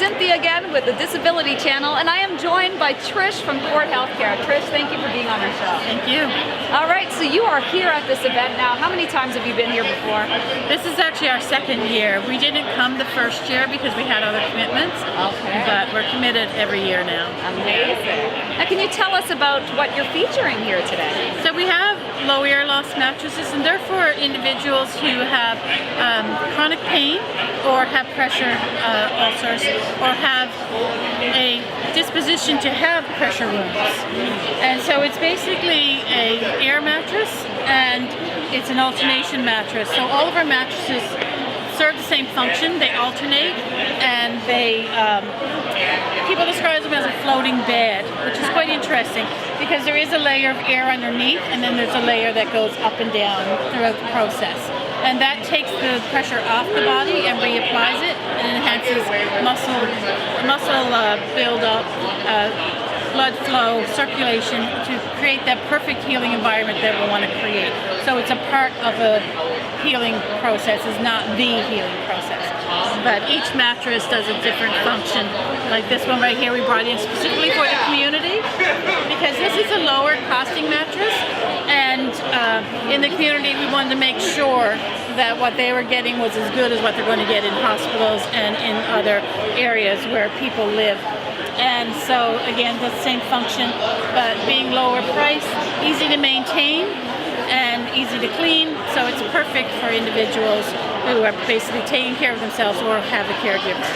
Cynthia again with the Disability Channel, and I am joined by Trish from Quart Healthcare. Trish, thank you for being on our show. Thank you. All right, so you are here at this event now. How many times have you been here before? This is actually our second year. We didn't come the first year because we had other commitments, but we're committed every year now. Amazing. Now, can you tell us about what you're featuring here today? So we have low air loss mattresses, and they're for individuals who have chronic pain or have pressure ulcers or have a disposition to have pressure wounds. And so it's basically an air mattress and it's an alternation mattress. So all of our mattresses serve the same function. They alternate, and they people describe them as a floating bed, which is quite interesting because there is a layer of air underneath, and then there's a layer that goes up and down throughout the process. And that takes the pressure off the body and reapplies it and enhances muscle buildup, blood flow, circulation to create that perfect healing environment that we want to create. So it's a part of a healing process, is not the healing process. But each mattress does a different function. Like this one right here, we brought in specifically for the community because this is a lower costing mattress, and in the community we wanted to make sure that what they were getting was as good as what they're going to get in hospitals and in other areas where people live. And so again, the same function, but being lower price, easy to maintain and easy to clean, so it's perfect for individuals who are basically taking care of themselves or have a caregiver.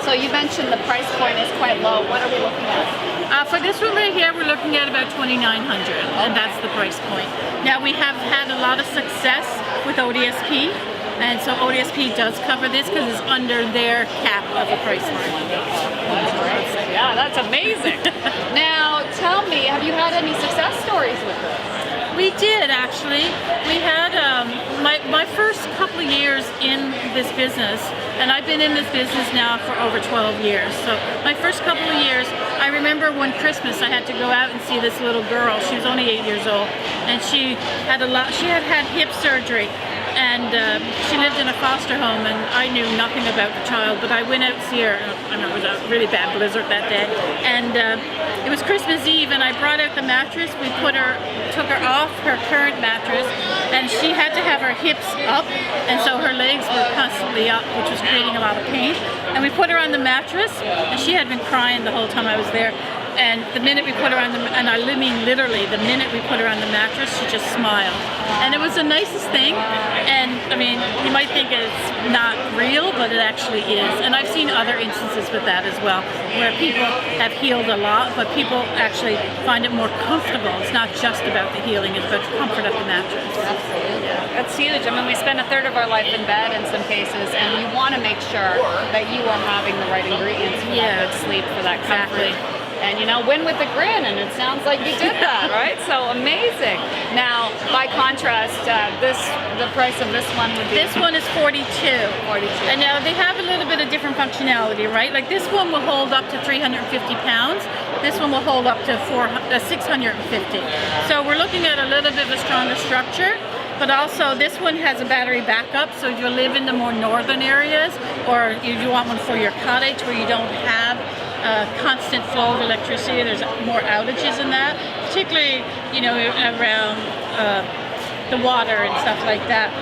So you mentioned the price point is quite low. What are we looking at? For this one right here, we're looking at about $2,900, and that's the price point. Now we have had a lot of success with ODSP, and so ODSP does cover this because it's under their cap of the price point. Yeah, that's amazing. Now, tell me, have you had any success stories with this? We did, actually. We had my first couple of years in this business, and I've been in this business now for over 12 years. So my first couple of years, I remember one Christmas I had to go out and see this little girl. She was only 8 years old, and she had had hip surgery. And she lived in a foster home, and I knew nothing about the child, but I went out to see her. I remember it was a really bad blizzard that day, and it was Christmas Eve, and I brought out the mattress. We took her off her current mattress, and she had to have her hips up, and so her legs were constantly up, which was creating a lot of pain. And we put her on the mattress, and she had been crying the whole time I was there. And the minute we put her on and I mean literally, the minute we put her on the mattress, she just smiled. And it was the nicest thing. And I mean, you might think it's not real, but it actually is. And I've seen other instances with that as well, where people have healed a lot, but people actually find it more comfortable. It's not just about the healing, it's about the comfort of the mattress. Absolutely. That's huge. I mean, we spend a third of our life in bed in some cases, and you want to make sure that you are having the right ingredients for that good sleep, for that comfort. Exactly. And you know, win with a grin, and it sounds like you did that, right? So amazing. Now, by contrast, the price of this one would be? This one is $42. And now they have a little bit of different functionality, right? Like this one will hold up to 350 pounds. This one will hold up to 650. So we're looking at a little bit of a stronger structure. But also this one has a battery backup, so if you live in the more northern areas, or you want one for your cottage where you don't have constant flow of electricity, there's more outages in that, particularly, you know, around the water and stuff like that.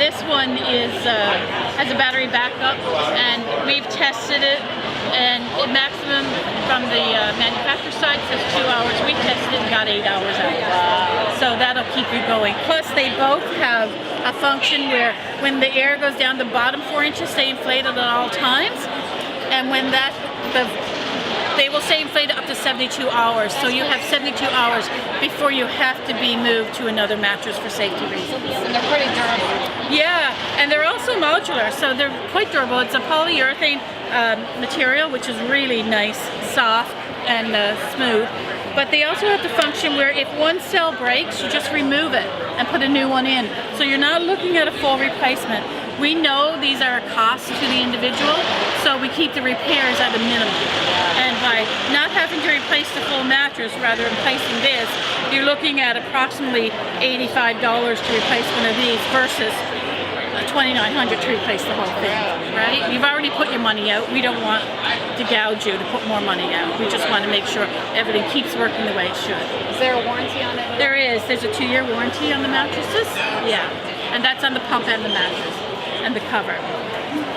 This one has a battery backup, and we've tested it, and maximum from the manufacturer side says 2 hours. We tested it and got 8 hours out. Wow. So that'll keep you going. Plus they both have a function where when the air goes down, the bottom 4 inches stay inflated at all times, and when they will stay inflated up to 72 hours. So you have 72 hours before you have to be moved to another mattress for safety reasons. And they're pretty durable. Yeah, and they're also modular, so they're quite durable. It's a polyurethane material, which is really nice, soft, and smooth. But they also have the function where if one cell breaks, you just remove it and put a new one in. So you're not looking at a full replacement. We know these are a cost to the individual, so we keep the repairs at a minimum. And by not having to replace the full mattress, rather than replacing this, you're looking at approximately $85 to replace one of these versus $2,900 to replace the whole thing, right? You've already put your money out. We don't want to gouge you to put more money out. We just want to make sure everything keeps working the way it should. Is there a warranty on it? There is. There's a 2-year warranty on the mattresses. Yeah, and that's on the pump and the mattress and the cover.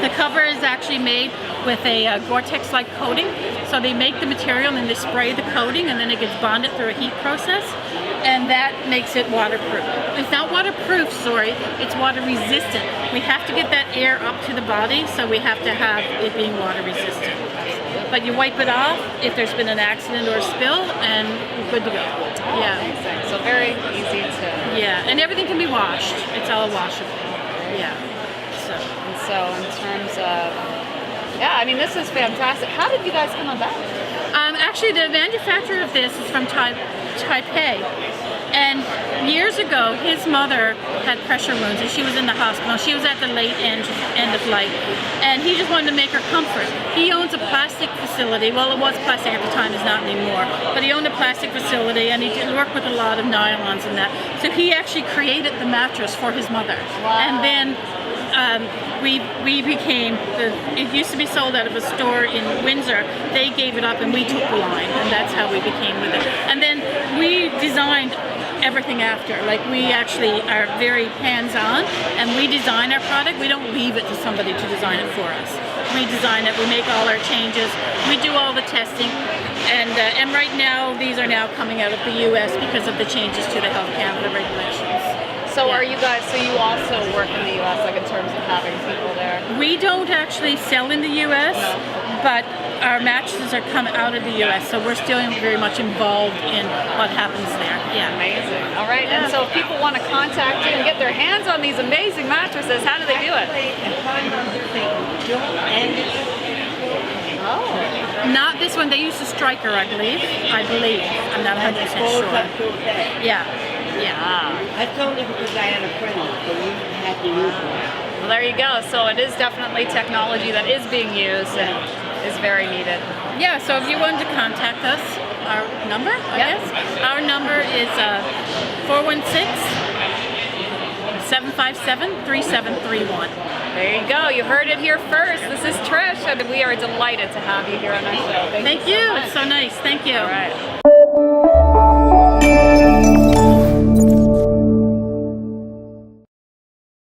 The cover is actually made with a Gore-Tex-like coating. So they make the material and then they spray the coating and then it gets bonded through a heat process. And that makes it waterproof. It's not waterproof, sorry, it's water resistant. We have to get that air up to the body, so we have to have it being water resistant. But you wipe it off if there's been an accident or a spill, and you're good to go. Yeah. Amazing. So very easy to... Yeah, and everything can be washed. It's all washable. Yeah. So in terms of... Yeah, I mean, this is fantastic. How did you guys come about? Actually, the manufacturer of this is from Taipei. And years ago, his mother had pressure wounds and she was in the hospital. She was at the late end of life. And he just wanted to make her comfort. He owns a plastic facility. Well, it was plastic at the time, it's not anymore. But he owned a plastic facility and he did work with a lot of nylons and that. So he actually created the mattress for his mother. Wow. And then we became, it used to be sold out of a store in Windsor. They gave it up and we took the line, and that's how we became with it. And then we designed everything after. Like, we actually are very hands-on and we design our product. We don't leave it to somebody to design it for us. We design it, we make all our changes, we do all the testing, and right now these are now coming out of the US because of the changes to the Health Canada regulations. So are you guys, so you also work in the US, like in terms of having people there? We don't actually sell in the US, but our mattresses are come out of the US, so we're still very much involved in what happens there. Yeah. Amazing. All right, and so if people want to contact you and get their hands on these amazing mattresses, how do they do it? Oh. Not this one, they use the Striker, I believe. I'm not 100% sure. Yeah. Yeah. That's only because I had a friend that had to use one. Well, there you go. So it is definitely technology that is being used and is very needed. Yeah, so if you wanted to contact us, our number, I guess. Our number is 416-757-3731. There you go. You heard it here first. This is Trish, and we are delighted to have you here on our show. Thank you. Thank you. So much. It's so nice. Thank you. All right.